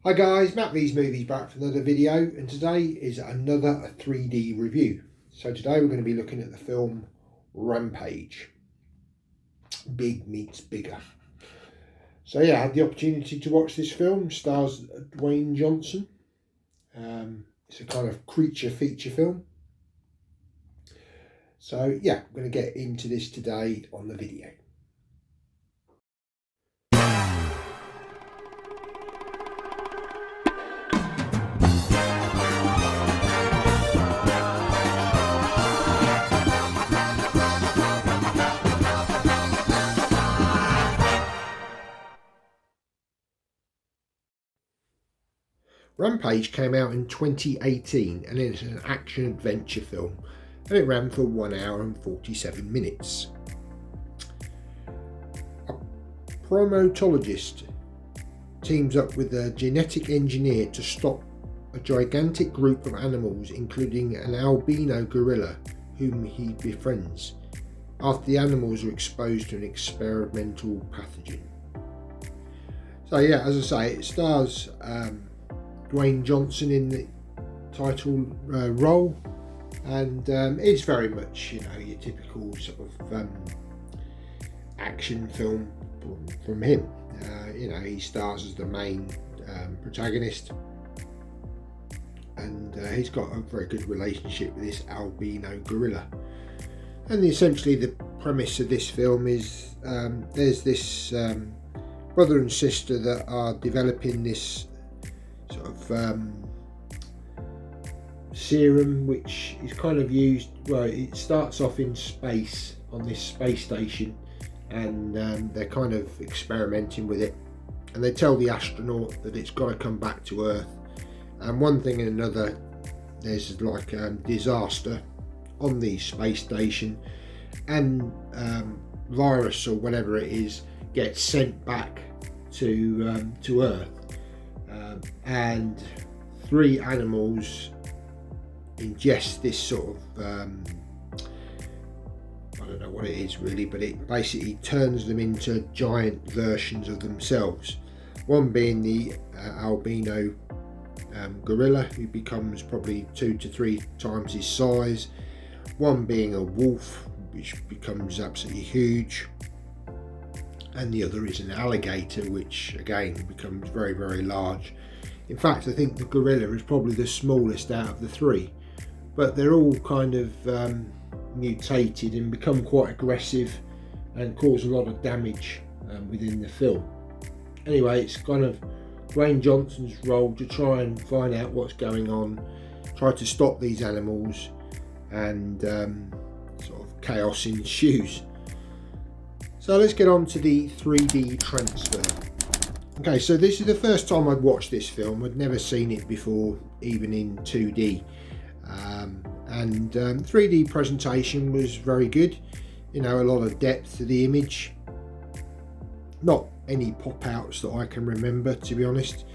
Hi guys, Matt V's Movies back for another video, and today is another 3D review. So today we're going to be looking at the film Rampage. Big meets bigger. So yeah, I had the opportunity to watch this film. Stars Dwayne Johnson. It's a kind of creature feature film. So yeah, I'm going to get into this today on the video. Rampage came out in 2018 and it's an action-adventure film, and it ran for 1 hour and 47 minutes. A primatologist teams up with a genetic engineer to stop a gigantic group of animals, including an albino gorilla whom he befriends, after the animals are exposed to an experimental pathogen. So yeah, as I say, it stars Dwayne Johnson in the title role, and it's very much, you know, your typical sort of action film from him. You know, he stars as the main protagonist, and he's got a very good relationship with this albino gorilla. And essentially the premise of this film is there's this brother and sister that are developing this sort of serum, which is kind of used, well, it starts off in space on this space station, and they're kind of experimenting with it, and they tell the astronaut that it's got to come back to Earth, and one thing and another, there's like a disaster on the space station, and virus or whatever it is gets sent back to Earth. And 3 animals ingest this sort of I don't know what it is really, but it basically turns them into giant versions of themselves. One being the albino gorilla, who becomes probably 2 to 3 times his size. One being a wolf, which becomes absolutely huge. And the other is an alligator, which again becomes very, very large. In fact, I think the gorilla is probably the smallest out of the 3, but they're all kind of mutated and become quite aggressive and cause a lot of damage within the film. Anyway, it's kind of Dwayne Johnson's role to try and find out what's going on, try to stop these animals, and sort of chaos ensues. So let's get on to the 3D transfer. Okay, so this is the first time I'd watched this film. I'd never seen it before, even in 2D. And 3D presentation was very good. You know, a lot of depth to the image. Not any pop-outs that I can remember, to be honest.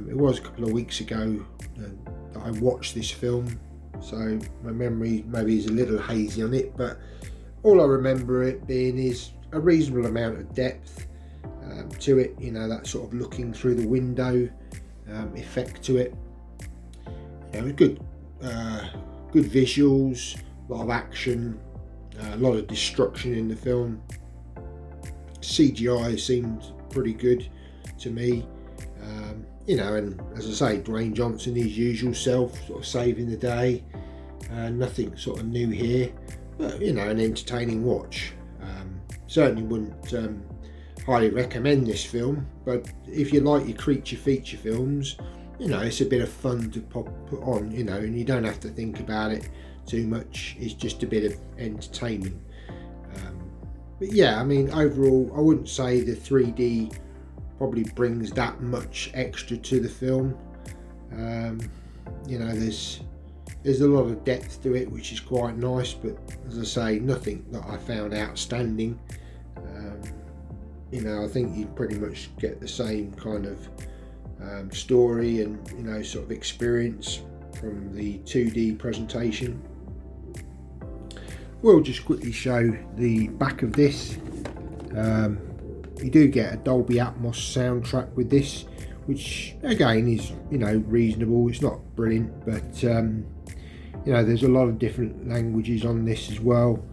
It was a couple of weeks ago that I watched this film, so my memory maybe is a little hazy on it, but all I remember it being is a reasonable amount of depth to it, you know, that sort of looking through the window effect to it. You know, good visuals, a lot of action, a lot of destruction in the film. CGI seemed pretty good to me. You know, and as I say, Dwayne Johnson, his usual self, sort of saving the day. Nothing sort of new here, but you know, an entertaining watch. Certainly wouldn't highly recommend this film, but if you like your creature feature films, you know, it's a bit of fun to put on, you know, and you don't have to think about it too much. It's just a bit of entertainment. But yeah, I mean, overall, I wouldn't say the 3D probably brings that much extra to the film. You know, there's a lot of depth to it, which is quite nice, but as I say, nothing that I found outstanding. You know, I think you pretty much get the same kind of story and, you know, sort of experience from the 2D presentation. We'll just quickly show the back of this. You do get a Dolby Atmos soundtrack with this, which again is, you know, reasonable. It's not brilliant, but you know, there's a lot of different languages on this as well.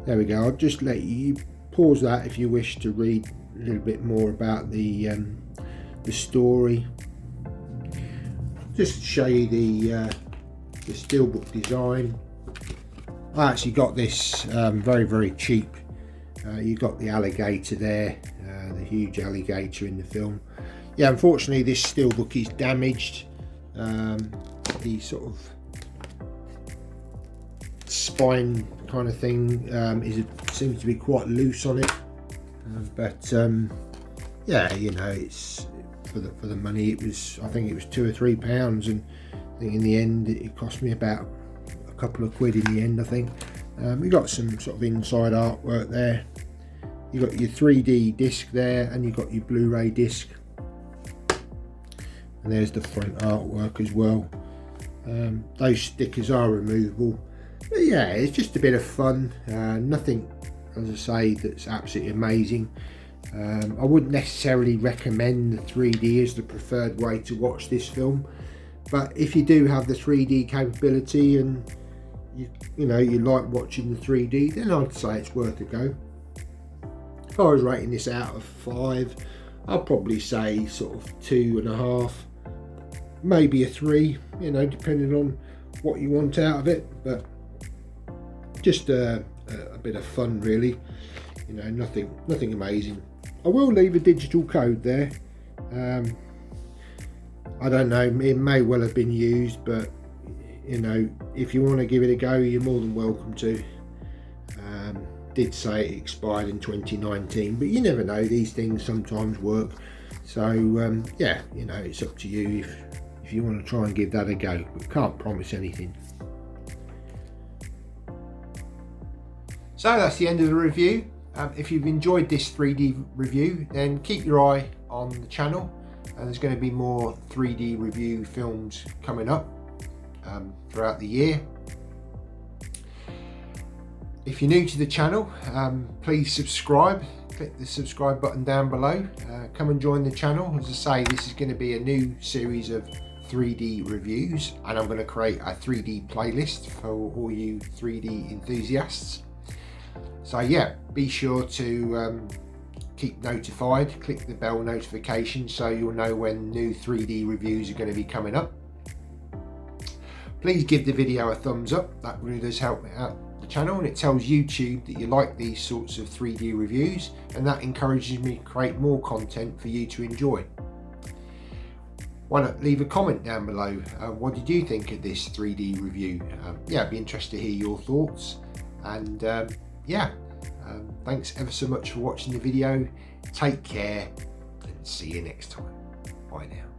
There we go. I'll just let you pause that if you wish to read a little bit more about the story. Just to show you the steelbook design. I actually got this very cheap. You got the alligator there, the huge alligator in the film. Yeah, unfortunately this steelbook is damaged. The sort of spine kind of thing seems to be quite loose on it, but yeah, you know, it's for the money. It was, I think it was £2 or £3, and I think in the end it cost me about a couple of quid in the end, I think. We got some sort of inside artwork there. You got your 3D disc there, and you got your Blu-ray disc, and there's the front artwork as well. Those stickers are removable, but yeah, it's just a bit of fun. Nothing, as I say, that's absolutely amazing. I wouldn't necessarily recommend the 3D as the preferred way to watch this film, but if you do have the 3D capability and you know, you like watching the 3D, then I'd say it's worth a go. If I was rating this out of 5, I'd probably say sort of 2.5, maybe a 3, you know, depending on what you want out of it. But just a bit of fun, really. You know, nothing amazing. I will leave a digital code there. I don't know, it may well have been used, but you know, if you want to give it a go, you're more than welcome to. Did say it expired in 2019, but you never know, these things sometimes work. So yeah, you know, it's up to you if you want to try and give that a go, but can't promise anything. So that's the end of the review. If you've enjoyed this 3D review, then keep your eye on the channel. There's going to be more 3D review films coming up throughout the year. If you're new to the channel, please subscribe. Click the subscribe button down below. Come and join the channel. As I say, this is going to be a new series of 3D reviews, and I'm going to create a 3D playlist for all you 3D enthusiasts. So yeah, be sure to keep notified. Click the bell notification so you'll know when new 3D reviews are going to be coming up. Please give the video a thumbs up. That really does help out the channel, and it tells YouTube that you like these sorts of 3D reviews, and that encourages me to create more content for you to enjoy. Why not leave a comment down below? What did you think of this 3D review? Yeah, I'd be interested to hear your thoughts. And yeah, thanks ever so much for watching the video. Take care and see you next time. Bye now.